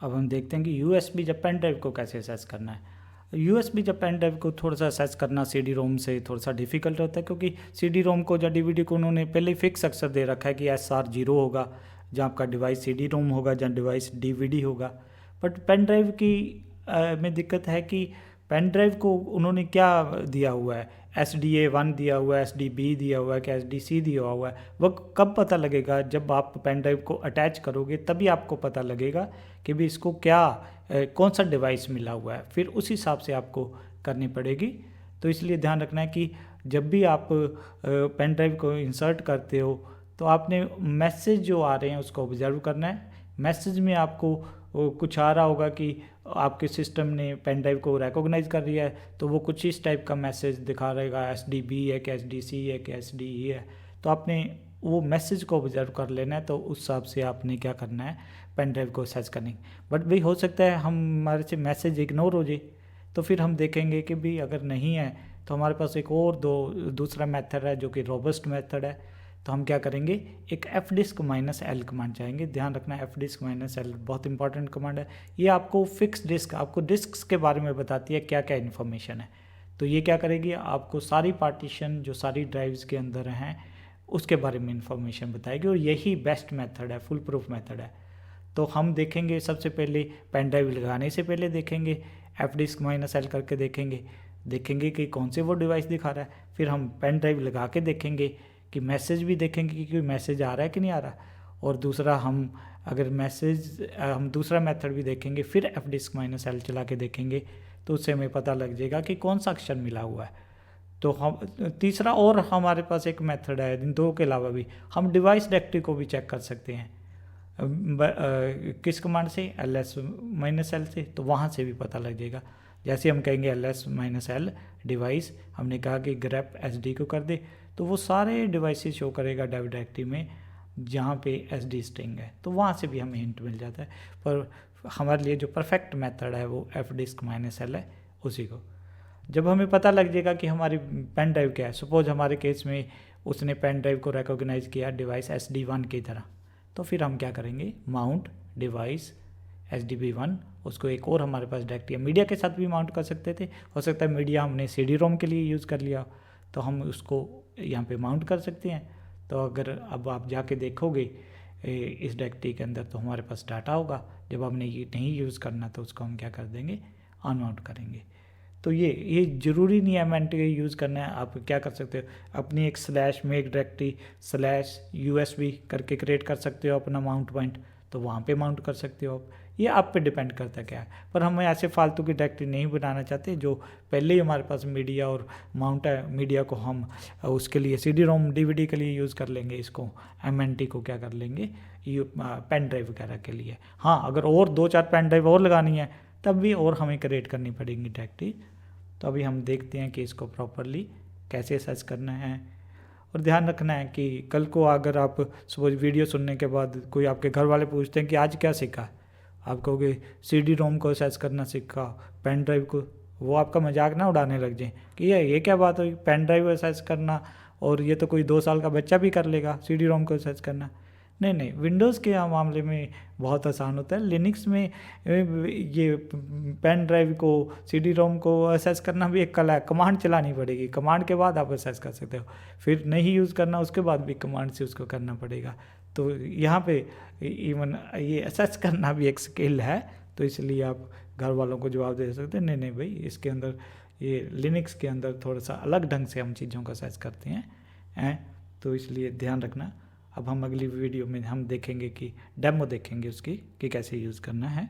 अब हम देखते हैं कि यूएसबी जब पेन ड्राइव को कैसे असेस करना है। यूएसबी जब पेन ड्राइव को थोड़ा सा असेस करना सीडी रोम से थोड़ा सा डिफिकल्ट होता है, क्योंकि सीडी रोम को या डीवीडी को उन्होंने पहले ही फिक्स अक्सर दे रखा है कि SR0 होगा जहाँ आपका डिवाइस सीडी रोम होगा, जहाँ डिवाइस डीवीडी होगा। बट पेन ड्राइव की में दिक्कत है कि पेन ड्राइव को उन्होंने क्या दिया हुआ है, SDA1 दिया हुआ है, SDB दिया हुआ है कि SDC दिया हुआ है। वो कब पता लगेगा, जब आप पेन ड्राइव को अटैच करोगे तभी आपको पता लगेगा कि भी इसको क्या कौन सा डिवाइस मिला हुआ है, फिर उस हिसाब से आपको करनी पड़ेगी। तो इसलिए ध्यान रखना है कि जब भी आप पेन ड्राइव को इंसर्ट करते हो तो आपने मैसेज जो आ रहे हैं उसको ऑब्जर्व करना है। मैसेज में आपको कुछ आ रहा होगा कि आपके सिस्टम ने पेन ड्राइव को रिकॉग्नाइज कर लिया है, तो वो कुछ इस टाइप का मैसेज दिखा रहेगा, SDB है कि SDC है कि SDE है। तो आपने वो मैसेज को ऑब्जर्व कर लेना है, तो उस हिसाब से आपने क्या करना है, पेन ड्राइव को सर्च करनी। बट भाई हो सकता है हमारे से मैसेज इग्नोर हो जाए, तो फिर हम देखेंगे कि भी अगर नहीं है तो हमारे पास एक और दूसरा मेथड है जो कि रोबस्ट मेथड है। तो हम क्या करेंगे, एक fdisk-l कमांड चाहेंगे। ध्यान रखना fdisk-l बहुत इंपॉर्टेंट कमांड है। ये आपको फिक्स डिस्क, आपको डिस्क्स के बारे में बताती है क्या क्या इन्फॉर्मेशन है। तो ये क्या करेगी, आपको सारी पार्टीशन जो सारी ड्राइव्स के अंदर हैं उसके बारे में इंफॉर्मेशन बताएगी, और यही बेस्ट मेथड है, फुल प्रूफ मेथड है। तो हम देखेंगे सबसे पहले पेन ड्राइव लगाने से पहले देखेंगे fdisk-l करके देखेंगे कि कौन से वो डिवाइस दिखा रहा है। फिर हम पेन ड्राइव लगा के देखेंगे कि मैसेज भी देखेंगे कि कोई मैसेज आ रहा है कि नहीं आ रहा। और दूसरा हम दूसरा मेथड भी देखेंगे, फिर fdisk-l चला के देखेंगे, तो उससे हमें पता लग जाएगा कि कौन सा अक्षर मिला हुआ है। तो हम तीसरा और हमारे पास एक मेथड है, इन दो के अलावा भी हम डिवाइस डायरेक्टरी को भी चेक कर सकते हैं। किस कमांड से, ls-l से, तो वहाँ से भी पता लग जाएगा। जैसे हम कहेंगे ls-l डिवाइस, हमने कहा कि grep SD को कर दे, तो वो सारे डिवाइसेस शो करेगा डेव डायरेक्टरी में जहाँ पे SD स्ट्रिंग है, तो वहाँ से भी हमें हिंट मिल जाता है। पर हमारे लिए जो परफेक्ट मेथड है वो fdisk-l है, उसी को। जब हमें पता लग जाएगा कि हमारी पेन ड्राइव क्या है, सपोज हमारे केस में उसने पेन ड्राइव को रिकॉग्नाइज किया डिवाइस SD1 की तरह, तो फिर हम क्या करेंगे, माउंट डिवाइस SDB1, उसको एक और हमारे पास डायरेक्टरी मीडिया के साथ भी माउंट कर सकते थे। हो सकता है मीडिया हमने CD रोम के लिए यूज़ कर लिया, तो हम उसको यहाँ पे माउंट कर सकते हैं। तो अगर अब आप जाके देखोगे इस डायरेक्टरी के अंदर, तो हमारे पास डाटा होगा। जब हमने ये नहीं यूज़ करना तो उसको हम क्या कर देंगे, अनमाउंट करेंगे। तो ये ज़रूरी नहीं है मैंट यूज़ करना है। आप क्या कर सकते हो, अपनी एक /make डायरेक्टरी /USB करके क्रिएट कर सकते हो अपना माउंट पॉइंट, तो वहाँ पे माउंट कर सकते हो आप। ये आप पे डिपेंड करता क्या है। पर हम ऐसे फालतू की डायरेक्टरी नहीं बनाना चाहते, जो पहले ही हमारे पास मीडिया और माउंट है, मीडिया को हम उसके लिए CD रोम DVD के लिए यूज़ कर लेंगे, इसको MNT को क्या कर लेंगे, पेन ड्राइव वगैरह के लिए। हाँ, अगर और 2-4 पेन ड्राइव और लगानी है तब भी और हमें क्रिएट करनी पड़ेगी डायरेक्टरी। तो अभी हम देखते हैं कि इसको प्रॉपरली कैसे सर्च करना है। और ध्यान रखना है कि कल को अगर आप सपोज वीडियो सुनने के बाद कोई आपके घर वाले पूछते हैं कि आज क्या सीखा, आप कहोगे CD रोम को सर्च करना सीखा, पेन ड्राइव को, वो आपका मजाक ना उड़ाने लग जाए कि ये क्या बात हुई, पेन ड्राइव सर्च करना, और ये तो कोई 2 साल का बच्चा भी कर लेगा CD रोम को सर्च करना। नहीं, विंडोज़ के मामले में बहुत आसान होता है। लिनक्स में ये पेन ड्राइव को CD रोम को एक्सेस करना भी एक कला है, कमांड चलानी पड़ेगी, कमांड के बाद आप एक्सेस कर सकते हो। फिर नहीं यूज़ करना उसके बाद भी कमांड से उसको करना पड़ेगा। तो यहाँ पे इवन ये एक्सेस करना भी एक स्किल है, तो इसलिए आप घर वालों को जवाब दे सकते हैं नहीं भाई, इसके अंदर ये लिनक्स के अंदर थोड़ा सा अलग ढंग से हम चीज़ों को सर्च करते हैं। तो इसलिए ध्यान रखना। अब हम अगली वीडियो में हम देखेंगे कि डेमो देखेंगे उसकी कि कैसे यूज़ करना है।